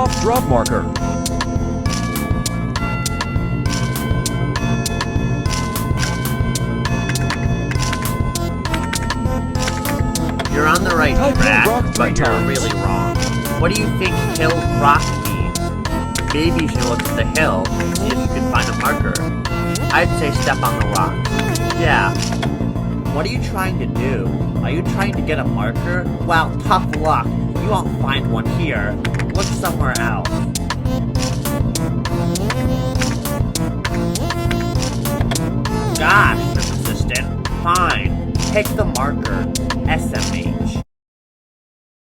soft drop marker. You're on the right Type track, hill rock three but you're times. really wrong. What do you think hill rock means? Maybe you should look at the hill and see if you can find a marker. I'd say step on the rock. Yeah. What are you trying to do? Are you trying to get a marker? Well, tough luck. You won't find one here. Look somewhere else.